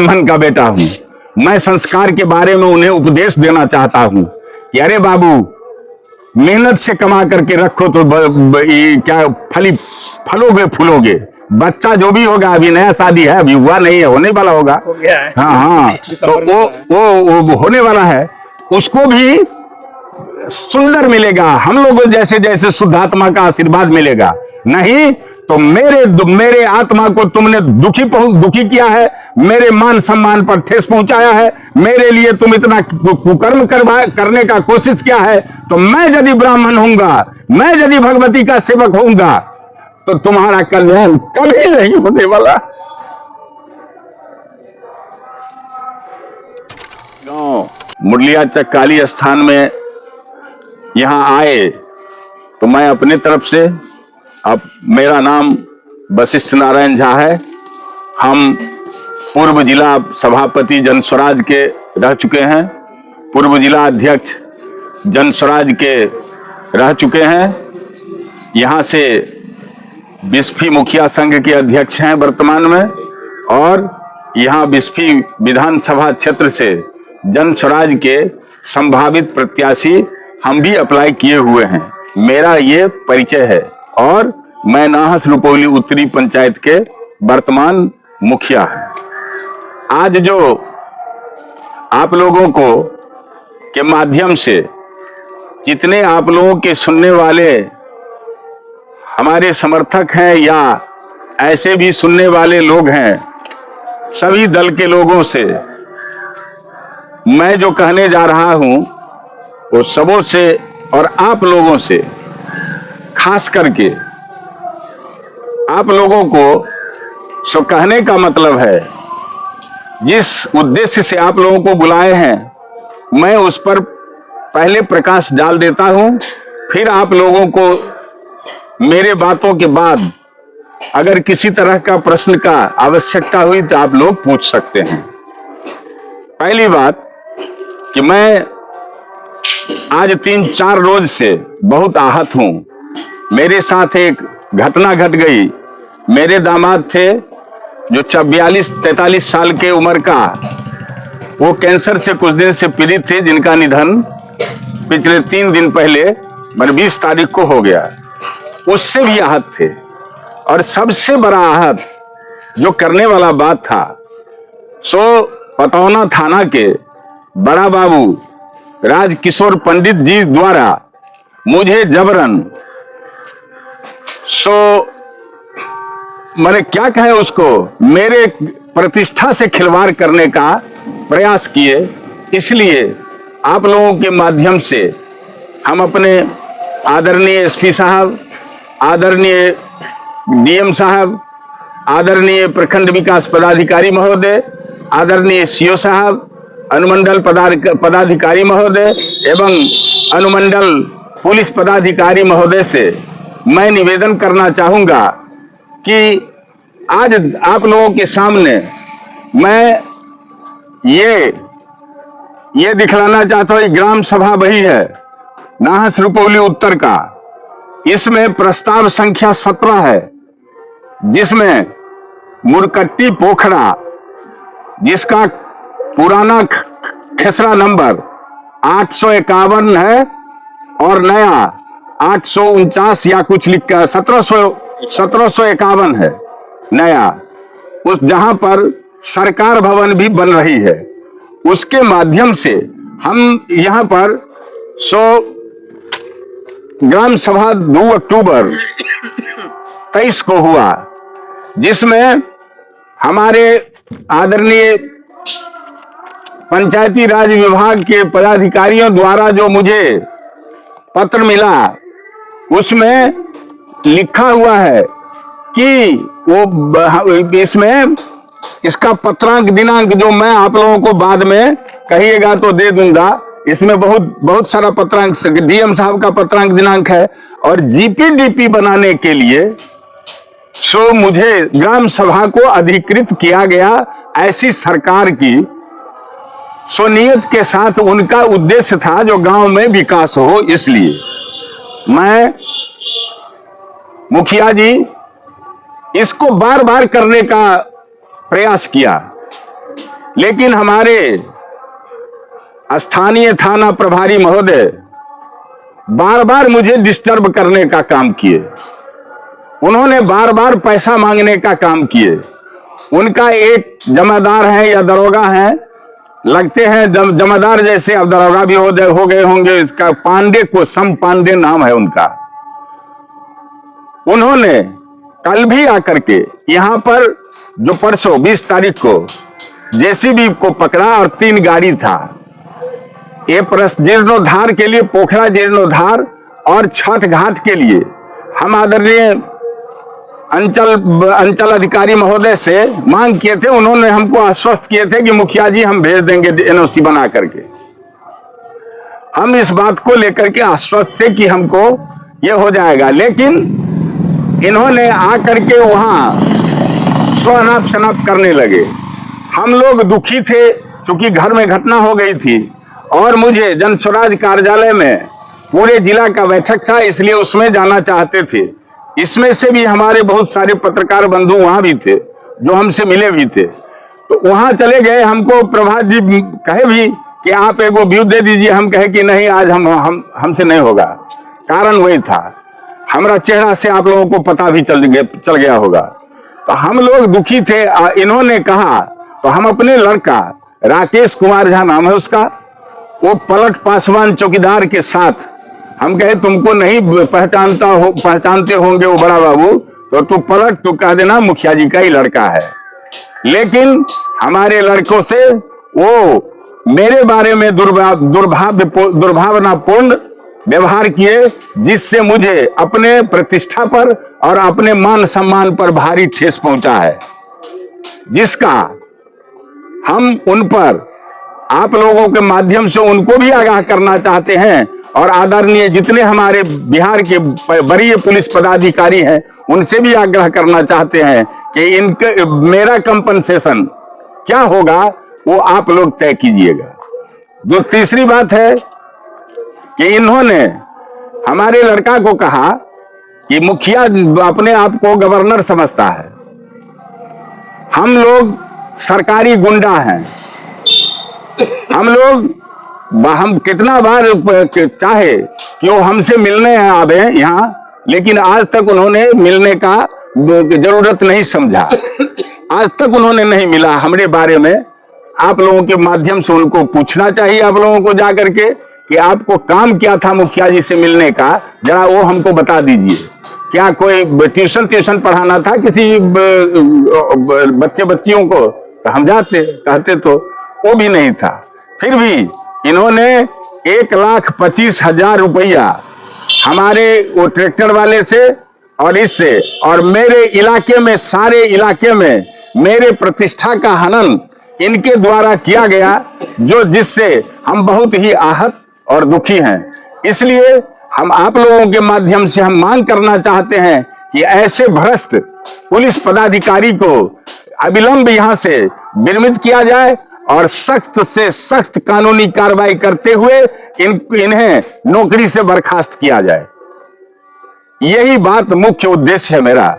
ब्राह्मण का बेटा हूं। मैं संस्कार के बारे में उन्हें उपदेश देना चाहता हूं कि अरे बाबू, मेहनत से कमा करके रखो तो क्या फलोगे फूलोगे। बच्चा जो भी होगा, अभी नया शादी है, अभी हुआ नहीं है, होने वाला होगा। हाँ हाँ, तो वो होने वाला है, उसको भी सुंदर मिलेगा, हम लोगों जैसे जैसे शुद्धात्मा का आशीर्वाद मिलेगा। नहीं तो मेरे आत्मा को तुमने दुखी किया है, मेरे मान सम्मान पर ठेस पहुंचाया है, मेरे लिए तुम इतना कुकर्म करने का कोशिश किया है, तो मैं यदि ब्राह्मण होऊंगा, मैं यदि भगवती का सेवक होऊंगा, तो तुम्हारा कल्याण कभी नहीं होने वाला। गांव मुरलिया चक काली स्थान में यहां आए तो मैं अपने तरफ से, अब मेरा नाम वशिष्ठ नारायण झा है। हम पूर्व जिला सभापति जन स्वराज के रह चुके हैं, पूर्व जिला अध्यक्ष जन स्वराज के रह चुके हैं, यहाँ से बिस्फी मुखिया संघ के अध्यक्ष हैं वर्तमान में, और यहाँ बिस्फी विधानसभा क्षेत्र से जन स्वराज के संभावित प्रत्याशी हम भी अप्लाई किए हुए हैं। मेरा ये परिचय है, और मैं नाहस रुपौली उत्तरी पंचायत के वर्तमान मुखिया हूं। आज जो आप लोगों को के माध्यम से, जितने आप लोगों के सुनने वाले हमारे समर्थक हैं या ऐसे भी सुनने वाले लोग हैं, सभी दल के लोगों से मैं जो कहने जा रहा हूं वो सबों से और आप लोगों से, खास करके आप लोगों को सो कहने का मतलब है, जिस उद्देश्य से आप लोगों को बुलाए हैं, मैं उस पर पहले प्रकाश डाल देता हूं, फिर आप लोगों को मेरे बातों के बाद अगर किसी तरह का प्रश्न का आवश्यकता हुई तो आप लोग पूछ सकते हैं। पहली बात कि मैं आज 3-4 रोज से बहुत आहत हूं। मेरे साथ एक घटना घट गई। मेरे दामाद थे जो 42-43 साल के उम्र का, वो कैंसर से कुछ दिन से पीड़ित थे, जिनका निधन पिछले 3 दिन पहले 20 तारीख को हो गया। उससे भी आहत थे, और सबसे बड़ा आहत जो करने वाला बात था, सो पतौना थाना के बड़ा बाबू राजकिशोर पंडित जी द्वारा मुझे जबरन, मैंने क्या कहे उसको, मेरे प्रतिष्ठा से खिलवाड़ करने का प्रयास किए। इसलिए आप लोगों के माध्यम से हम अपने आदरणीय एसपी साहब, आदरणीय डीएम साहब, आदरणीय प्रखंड विकास पदाधिकारी महोदय, आदरणीय सीओ साहब, अनुमंडल पदाधिकारी महोदय एवं अनुमंडल पुलिस पदाधिकारी महोदय से मैं निवेदन करना चाहूंगा कि आज आप लोगों के सामने मैं ये दिखलाना चाहता हूं। ग्राम सभा वही है नाहस रुपौली उत्तर का, इसमें प्रस्ताव संख्या 17 है, जिसमें मुरकट्टी पोखरा, जिसका पुराना खेसरा नंबर 851 है और नया 849 या कुछ लिखा 1751 है नया, उस जहां पर सरकार भवन भी बन रही है, उसके माध्यम से हम यहां पर ग्राम सभा 2 अक्टूबर 23 को हुआ, जिसमें हमारे आदरणीय पंचायती राज विभाग के पदाधिकारियों द्वारा जो मुझे पत्र मिला, उसमें लिखा हुआ है कि वो इसमें इसका पत्रांक दिनांक जो मैं आप लोगों को बाद में कहिएगा तो दे दूंगा, इसमें बहुत सारा पत्रांक, डीएम साहब का पत्रांक दिनांक है, और जीपीडीपी बनाने के लिए मुझे ग्राम सभा को अधिकृत किया गया। ऐसी सरकार की नियत के साथ उनका उद्देश्य था जो गांव में विकास हो, इसलिए मैं मुखिया जी इसको बार बार करने का प्रयास किया, लेकिन हमारे स्थानीय थाना प्रभारी महोदय बार बार मुझे डिस्टर्ब करने का काम किए। उन्होंने बार बार पैसा मांगने का काम किए। उनका एक जमादार है या दरोगा है, लगते हैं जमादार जैसे, अब दरोगा भी हो गए होंगे, इसका पांडे को, सम पांडे नाम है उनका। उन्होंने कल भी आकर के यहां पर, जो परसों 20 तारीख को जेसीबी को पकड़ा और 3 गाड़ी था, ये जीर्णोद्धार के लिए, पोखरा जीर्णोद्धार और छठ घाट के लिए हम आदरणीय अंचल अधिकारी महोदय से मांग किए थे। उन्होंने हमको आश्वस्त किए थे कि मुखिया जी हम भेज देंगे एनओसी बना करके। हम इस बात को लेकर के आश्वस्त थे कि हमको ये हो जाएगा, लेकिन इन्होंने आकर के वहां स्वनाप शनाप करने लगे। हम लोग दुखी थे क्योंकि घर में घटना हो गई थी और मुझे जन स्वराज कार्यालय में पूरे जिला का बैठक था, इसलिए उसमें जाना चाहते थे। इसमें से भी हमारे बहुत सारे पत्रकार बंधु वहां भी थे जो हमसे मिले भी थे, तो वहां चले गए। हमको प्रभात जी कहे भी कि आप एगो व्यू दे दीजिए, हम कहे कि नहीं आज हमसे नहीं होगा। कारण वही था, हमारा चेहरा से आप लोगों को पता भी चल गया होगा। तो हम लोग दुखी थे। इन्होंने कहा तो हम अपने लड़का राकेश कुमार झा नाम है उसका, वो पलट पासवान चौकीदार के साथ, हम कहे तुमको नहीं पहचानते होंगे वो बड़ा बाबू, तो तू पलट, तू कह देना मुखिया जी का ही लड़का है। लेकिन हमारे लड़कों से वो मेरे बारे में दुर्भावनापूर्ण व्यवहार किए, जिससे मुझे अपने प्रतिष्ठा पर और अपने मान सम्मान पर भारी ठेस पहुंचा है, जिसका हम उन पर आप लोगों के माध्यम से उनको भी आगाह करना चाहते हैं और आदरणीय जितने हमारे बिहार के वरीय पुलिस पदाधिकारी हैं उनसे भी आग्रह करना चाहते हैं कि इनके मेरा कंपनसेशन क्या होगा वो आप लोग तय कीजिएगा। जो तीसरी बात है कि इन्होंने हमारे लड़का को कहा कि मुखिया अपने आप को गवर्नर समझता है, हम लोग सरकारी गुंडा हैं, हम कितना बार चाहे कि वो हमसे मिलने आवे यहाँ, लेकिन आज तक उन्होंने मिलने का जरूरत नहीं समझा। आज तक उन्होंने नहीं मिला हमरे बारे में। आप लोगों के माध्यम से उनको पूछना चाहिए, आप लोगों को जाकर के, कि आपको काम क्या था मुखिया जी से मिलने का, जरा वो हमको बता दीजिए। क्या कोई ट्यूशन पढ़ाना था किसी बच्चियों को? तो हम जाते कहते तो वो भी नहीं था। फिर भी इन्होंने 1,25,000 रुपया हमारे वो ट्रैक्टर वाले से और इससे, और मेरे इलाके में, सारे इलाके में मेरे प्रतिष्ठा का हनन इनके द्वारा किया गया, जो जिससे हम बहुत ही आहत और दुखी हैं। इसलिए हम आप लोगों के माध्यम से हम मांग करना चाहते हैं कि ऐसे भ्रष्ट पुलिस पदाधिकारी को अविलंब यहां से विरमित किया जाए और सख्त से सख्त कानूनी कार्रवाई करते हुए इन्हें नौकरी से बर्खास्त किया जाए। यही बात मुख्य उद्देश्य है मेरा।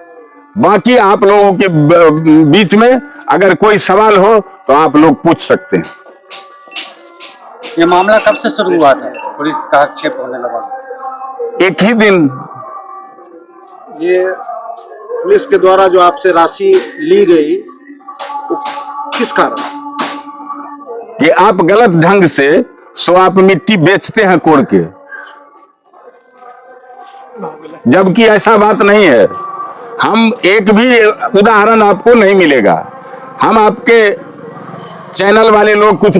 बाकी आप लोगों के बीच में अगर कोई सवाल हो तो आप लोग पूछ सकते हैं। ये मामला कब से शुरू हुआ था? पुलिस का हस्तक्षेप होने लगा? एक ही दिन। ये पुलिस के द्वारा जो आपसे राशि ली गई, किस कारण? कि आप गलत ढंग से आप मिट्टी बेचते हैं कोड़ के, जबकि ऐसा बात नहीं है। हम एक भी उदाहरण आपको नहीं मिलेगा। हम आपके चैनल वाले लोग कुछ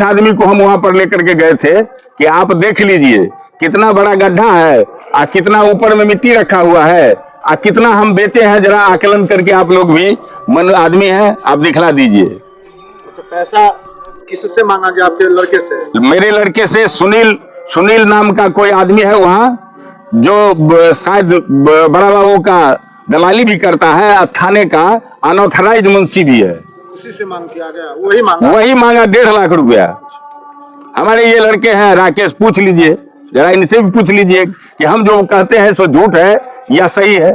आदमी को हम वहां पर लेकर के गए थे कि आप देख लीजिए कितना बड़ा गड्ढा है और कितना ऊपर में मिट्टी रखा हुआ है और कितना हम बेचे हैं, जरा आकलन करके आप लोग भी मन आदमी हैं, आप दिखला दीजिए। अच्छा, पैसा किससे मांगा गया? आपके लड़के से? मेरे लड़के से। सुनील नाम का कोई आदमी है वहां, जो शायद बड़ा बाबू का दलाली भी करता है, थाने का अनऑथराइज्ड मुंशी भी है। उसी से मांग किया गया? वही मांगा 1.5 लाख रुपया। हमारे ये लड़के हैं राकेश, पूछ लीजिए, जरा इनसे भी पूछ लीजिए कि हम जो कहते हैं सो झूठ है या सही है।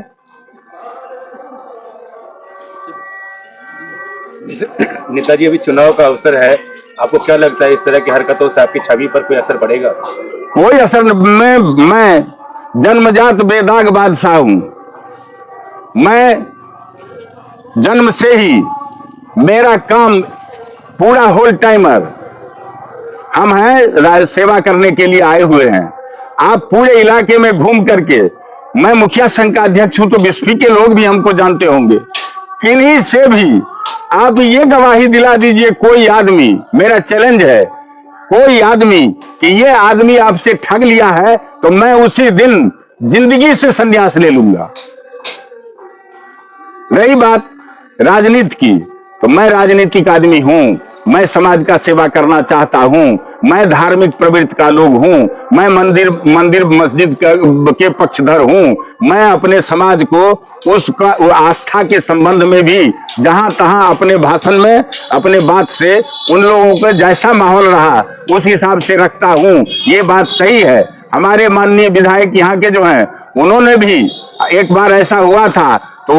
नेताजी अभी चुनाव का अवसर है, आपको क्या लगता है इस तरह की हरकतों से आपकी छवि पर कोई असर पड़ेगा? कोई असर मैं जन्मजात बेदाग बादशाह हूं। मैं जन्म से ही मेरा काम पूरा होल टाइमर, हम हैं सेवा करने के लिए आए हुए हैं। आप पूरे इलाके में घूम करके, मैं मुखिया संघ का अध्यक्ष हूं तो बिस्फी के लोग भी हमको जानते होंगे, किन्हीं से भी आप ये गवाही दिला दीजिए, कोई आदमी, मेरा चैलेंज है, कोई आदमी कि ये आदमी आपसे ठग लिया है तो मैं उसी दिन जिंदगी से संन्यास ले लूंगा। रही बात राजनीति की, तो मैं राजनीतिक आदमी हूं, मैं समाज का सेवा करना चाहता हूं, मैं धार्मिक प्रवृत्ति का लोग हूं, मैं मंदिर मस्जिद के पक्षधर हूं। मैं अपने समाज को उसका आस्था के संबंध में भी जहां तहां अपने भाषण में, अपने बात से उन लोगों का जैसा माहौल रहा उस हिसाब से रखता हूं। ये बात सही है। हमारे माननीय विधायक यहाँ के जो हैं, उन्होंने भी एक बार ऐसा हुआ था तो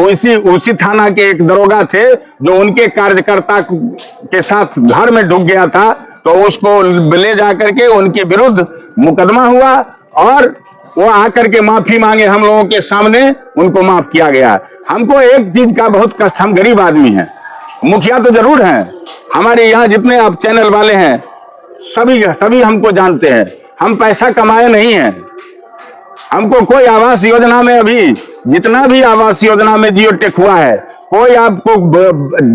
उसी थाना के एक दरोगा थे जो उनके कार्यकर्ता के साथ घर में ढुक गया था, तो उसको ले जाकर के उनके विरुद्ध मुकदमा हुआ और वो आकर के माफी मांगे, हम लोगों के सामने उनको माफ किया गया। हमको एक चीज का बहुत कष्ट, हम गरीब आदमी हैं, मुखिया तो जरूर हैं, हमारे यहाँ जितने आप चैनल वाले हैं सभी हमको जानते हैं, हम पैसा कमाए नहीं हैं। हमको कोई आवास योजना में, अभी जितना भी आवास योजना में जियो टेक हुआ है, कोई आपको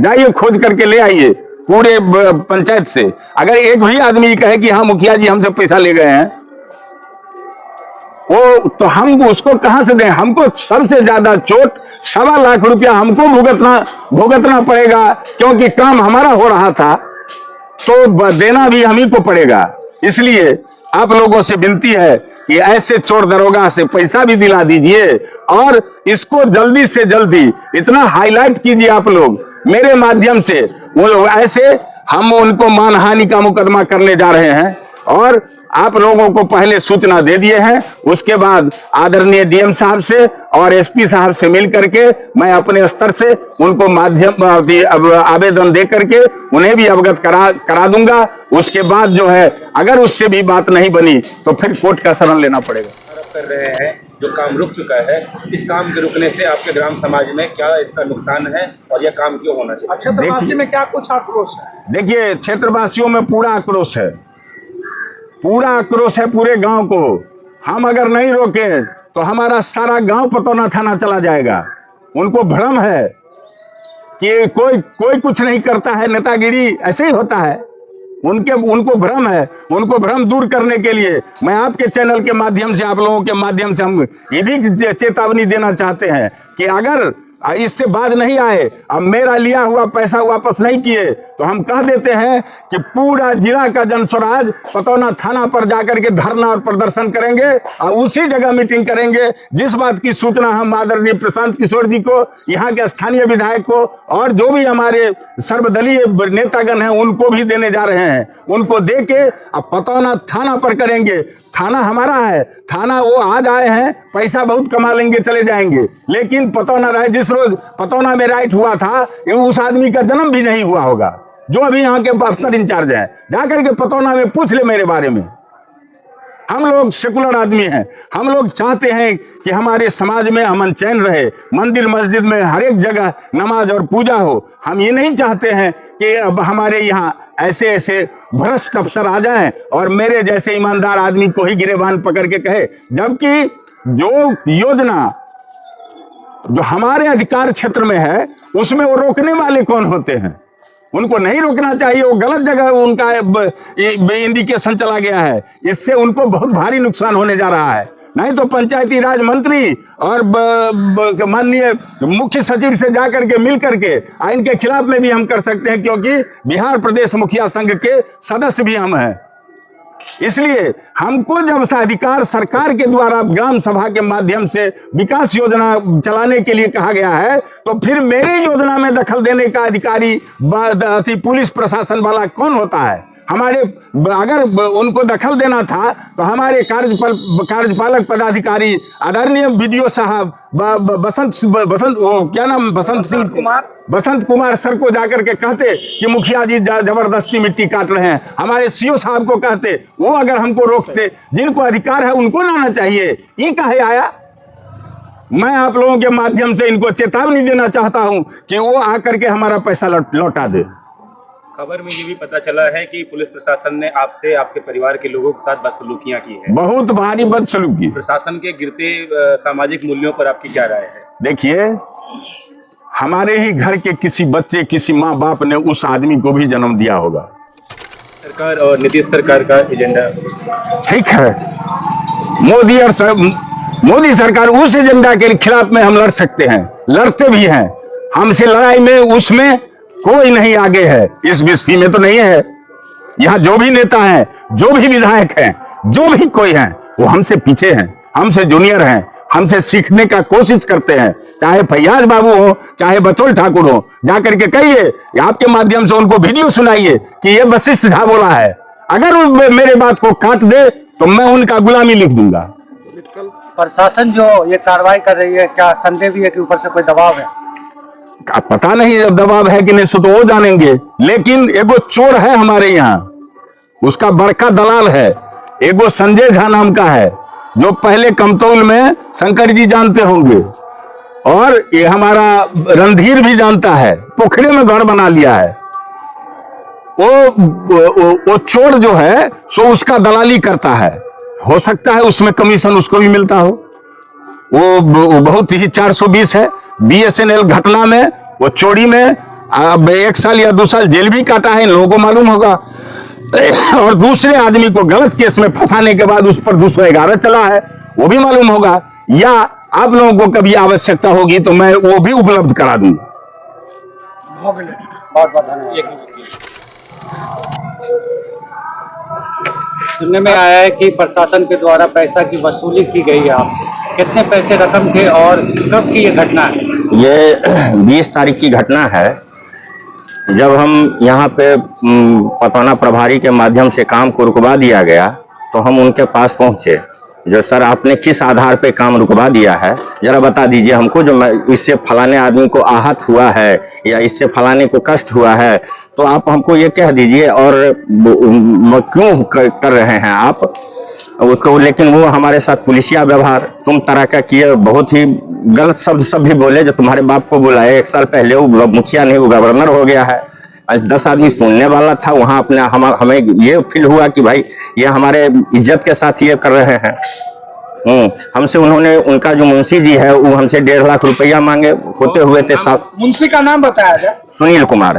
जाइए खोज करके ले आइए पूरे पंचायत से, अगर एक भी आदमी कहे कि हाँ मुखिया जी हमसे पैसा ले गए हैं, वो तो हम उसको कहां से दें? हमको सबसे ज्यादा चोट 1.25 लाख रुपया हमको भुगतना पड़ेगा, क्योंकि काम हमारा हो रहा था तो देना भी हम ही को पड़ेगा। इसलिए आप लोगों से विनती है कि ऐसे चोर दरोगा से पैसा भी दिला दीजिए और इसको जल्दी से जल्दी इतना हाईलाइट कीजिए आप लोग मेरे माध्यम से। वो ऐसे हम उनको मानहानि का मुकदमा करने जा रहे हैं और आप लोगों को पहले सूचना दे दिए हैं। उसके बाद आदरणीय डीएम साहब से और एसपी साहब से मिल करके मैं अपने स्तर से उनको आवेदन दे करके उन्हें भी अवगत करा दूंगा। उसके बाद जो है अगर उससे भी बात नहीं बनी तो फिर कोर्ट का शरण लेना पड़ेगा। कर रहे हैं जो काम रुक चुका है, इस काम के रुकने से आपके ग्राम समाज में क्या इसका नुकसान है और यह काम क्यों होना चाहिए? क्षेत्रवासी में क्या कुछ आक्रोश है? देखिए, क्षेत्रवासियों में पूरा आक्रोश है, पूरा आक्रोश है पूरे गांव को। हम अगर नहीं रोके तो हमारा सारा गांव पतौना थाना चला जाएगा। उनको भ्रम है कि कोई कुछ नहीं करता है, नेतागिरी ऐसे ही होता है। उनको भ्रम है। उनको भ्रम दूर करने के लिए मैं आपके चैनल के माध्यम से, आप लोगों के माध्यम से हम ये भी चेतावनी देना चाहते हैं कि अगर इससे बाज नहीं आए, अब मेरा लिया हुआ पैसा वापस नहीं किए तो हम कह देते हैं कि पूरा जिला का जनस्वराज पतौना थाना पर जाकर के धरना और प्रदर्शन करेंगे और उसी जगह मीटिंग करेंगे। जिस बात की सूचना हम आदरणीय प्रशांत किशोर जी को, यहाँ के स्थानीय विधायक को और जो भी हमारे सर्वदलीय नेतागण हैं उनको भी देने जा रहे हैं, उनको दे के अब पतौना थाना पर करेंगे। थाना हमारा है, थाना वो आज आए हैं, पैसा बहुत कमा लेंगे, चले जाएंगे, लेकिन पतौना रहे। जिस रोज पतौना में राइट हुआ था उस आदमी का जन्म भी नहीं हुआ होगा, जो अभी यहाँ के अफसर इंचार्ज हैं। जाकर के पतौना में पूछ ले मेरे बारे में। हम लोग सेकुलर आदमी हैं, हम लोग चाहते हैं कि हमारे समाज में अमन चैन रहे, मंदिर मस्जिद में हर एक जगह नमाज और पूजा हो। हम ये नहीं चाहते हैं कि अब हमारे यहाँ ऐसे भ्रष्ट अफसर आ जाएं और मेरे जैसे ईमानदार आदमी को ही गिरेबान पकड़ के कहे, जबकि जो योजना जो हमारे अधिकार क्षेत्र में है उसमें वो रोकने वाले कौन होते हैं? उनको नहीं रोकना चाहिए, वो गलत जगह उनका इंडिकेशन चला गया है, इससे उनको बहुत भारी नुकसान होने जा रहा है। नहीं तो पंचायती राज मंत्री और माननीय मुख्य सचिव से जाकर के मिल करके इनके खिलाफ में भी हम कर सकते हैं, क्योंकि बिहार प्रदेश मुखिया संघ के सदस्य भी हम हैं। इसलिए हमको जब से अधिकार सरकार के द्वारा ग्राम सभा के माध्यम से विकास योजना चलाने के लिए कहा गया है, तो फिर मेरे योजना में दखल देने का अधिकारी पुलिस प्रशासन वाला कौन होता है? हमारे अगर उनको दखल देना था तो हमारे कार्यपालक पदाधिकारी आदरणीय बीडीओ साहब बसंत वो क्या नाम बसंत कुमार सर को जाकर के कहते कि मुखिया जी जबरदस्ती मिट्टी काट रहे हैं। हमारे सीओ साहब को कहते, वो अगर हमको रोकते। जिनको अधिकार है उनको लाना चाहिए, ये काहे आया। मैं आप लोगों के माध्यम से इनको चेतावनी देना चाहता हूं कि वो आकर के हमारा पैसा लौटा दे। खबर में ये भी पता चला है कि पुलिस प्रशासन ने आपसे, आपके परिवार के लोगों के साथ बदसलूकियां की है, बहुत भारी बदसलूकी। प्रशासन के गिरते सामाजिक मूल्यों पर आपकी क्या राय है? देखिए, हमारे ही घर के किसी बच्चे, किसी माँ बाप ने उस आदमी को भी जन्म दिया होगा। सरकार और नीतीश सरकार का एजेंडा ठीक है, मोदी सरकार उस एजेंडा के खिलाफ में हम लड़ सकते हैं, लड़ते भी हैं। हमसे लड़ाई में उसमें कोई नहीं आगे है, इस विषय में तो नहीं है। यहाँ जो भी नेता हैं, जो भी विधायक हैं, जो भी कोई हैं, वो हमसे पीछे हैं, हमसे जूनियर हैं, हमसे सीखने का कोशिश करते हैं। चाहे फैयाज बाबू हो, चाहे बचोल ठाकुर हो, जाकर के कहिए, आपके माध्यम से उनको वीडियो सुनाइए कि ये वशिष्ठ झा बोला है। अगर वो मेरे बात को काट दे तो मैं उनका गुलामी लिख दूंगा। प्रशासन जो ये कार्रवाई कर रही है, क्या संदेह भी है कि ऊपर से कोई दबाव है? पता नहीं जब दबाव है कि नहीं सो तो वो जानेंगे, लेकिन एगो चोर है हमारे यहाँ, उसका बड़का दलाल है, एगो संजय झा नाम का है, जो पहले कमतौल में शंकर जी जानते होंगे, और ये हमारा रणधीर भी जानता है, पोखरे में घर बना लिया है। वो चोर जो है सो उसका दलाली करता है। हो सकता है उसमें कमीशन उसको भी मिलता हो। वो बहुत ही 420 है। BSNL घटना में, वो चोरी में अब 1 साल या 2 साल जेल भी काटा है, इन लोगों को मालूम होगा। और दूसरे आदमी को गलत केस में फंसाने के बाद उस पर 211 चला है, वो भी मालूम होगा। या आप लोगों को कभी आवश्यकता होगी तो मैं वो भी उपलब्ध करा दूंगा। बहुत बहुत धन्यवाद। सुनने में आया है कि प्रशासन के द्वारा पैसा की वसूली की गई है आपसे, कितने पैसे रकम थे और कब की ये घटना है? ये 20 तारीख की घटना है, जब हम यहाँ पे पटौना प्रभारी के माध्यम से काम को रुकवा दिया गया तो हम उनके पास पहुँचे। जो सर आपने किस आधार पे काम रुकवा दिया है, जरा बता दीजिए हमको, जो मैं इससे फलाने आदमी को आहत हुआ है या इससे फलाने को कष्ट हुआ है, तो आप हमको ये कह दीजिए, और क्यों कर रहे हैं आप उसको। लेकिन वो हमारे साथ पुलिसिया व्यवहार तुम तरह का किए, बहुत ही गलत शब्द सब भी बोले। जो तुम्हारे बाप को बुलाए 1 साल पहले, वो मुखिया नहीं, वो गवर्नर हो गया है। 10 आदमी सुनने वाला था वहाँ, अपने हमें ये फील हुआ कि भाई ये हमारे इज्जत के साथ ये कर रहे हैं। हमसे उन्होंने, उनका जो मुंशी जी है वो हमसे 1.5 लाख रुपया मांगे, होते हुए थे मुंशी का नाम बताया जाए? सुनील कुमार।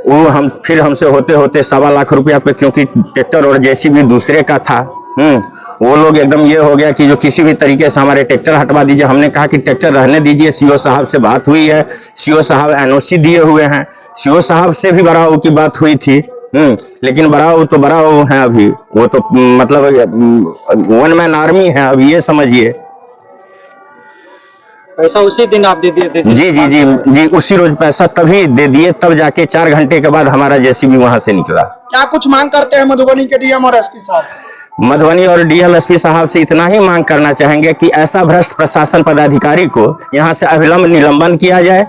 वो फिर हमसे होते होते 1.25 लाख रुपया पे, क्योंकि ट्रैक्टर और JCB दूसरे का था, वो लोग एकदम ये हो गया कि जो किसी भी तरीके से हमारे ट्रैक्टर हटवा दीजिए। हमने कहा कि ट्रैक्टर रहने दीजिए, CO साहब से बात हुई है, CO साहब NOC दिए हुए हैं, CO साहब से भी बराऊ की बात हुई थी, लेकिन बराऊ तो बराऊ है अभी, वो तो मतलब 1 मैन आर्मी है अभी, ये समझिए। पैसा उसी दिन आप दे दिए थे? जी, उसी रोज पैसा तभी दे दिए, तब जाके 4 घंटे के बाद हमारा JCB वहां से निकला। क्या कुछ मांग करते हैं मधुबनी के DM और SP साहब से? मधुबनी और DM SP साहब से इतना ही मांग करना चाहेंगे कि ऐसा भ्रष्ट प्रशासन पदाधिकारी को यहाँ से अविलंब निलंबन किया जाए,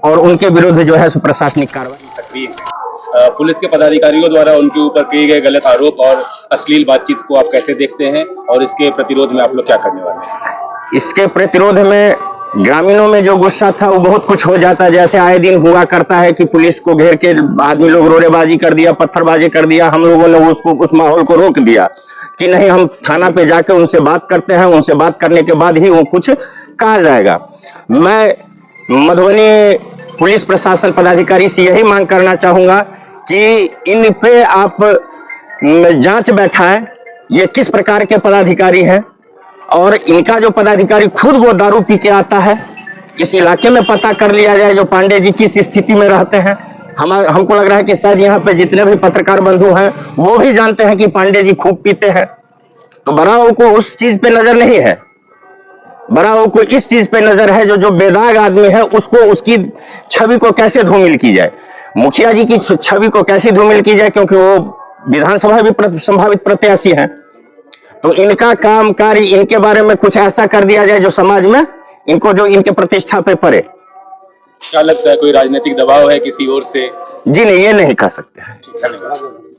और उनके विरुद्ध जो है प्रशासनिक कार्रवाई। पुलिस के पदाधिकारियों द्वारा उनके ऊपर किए गए गलत आरोप और अश्लील बातचीत को आप कैसे देखते हैं, और इसके प्रतिरोध में आप लोग क्या करने वाले हैं? इसके प्रतिरोध में ग्रामीणों में जो गुस्सा था वो बहुत कुछ हो जाता है। जैसे आए दिन हुआ करता है कि पुलिस को घेर के आदमी लोग रोड़ेबाजी कर दिया, पत्थरबाजी कर दिया। हम लोगों ने उस माहौल को रोक दिया कि नहीं, हम थाना पे जाके उनसे बात करते हैं, उनसे बात करने के बाद ही वो कुछ कहा जाएगा। मैं मधुबनी पुलिस प्रशासन पदाधिकारी से यही मांग करना चाहूंगा कि इन पे आप जांच बैठाएं, ये किस प्रकार के पदाधिकारी हैं, और इनका जो पदाधिकारी खुद वो दारू पी के आता है, इस इलाके में पता कर लिया जाए जो पांडे जी किस स्थिति में रहते हैं। हमको लग रहा है कि शायद यहाँ पे जितने भी पत्रकार बंधु हैं वो भी जानते हैं कि पांडे जी खूब पीते हैं। तो बराऊ को उस चीज पे नजर नहीं है, बराऊ को इस चीज पे नजर है जो बेदाग आदमी है उसको, उसकी छवि को कैसे धूमिल की जाए, मुखिया जी की छवि को कैसे धूमिल की जाए, क्योंकि वो विधानसभा भी संभावित प्रत्याशी हैं, तो इनका काम कार्य, इनके बारे में कुछ ऐसा कर दिया जाए जो समाज में इनको, जो इनके प्रतिष्ठा पे पड़े। क्या लगता है, कोई राजनीतिक दबाव है किसी ओर से? जी नहीं, ये नहीं कह सकते हैं। धन्यवाद।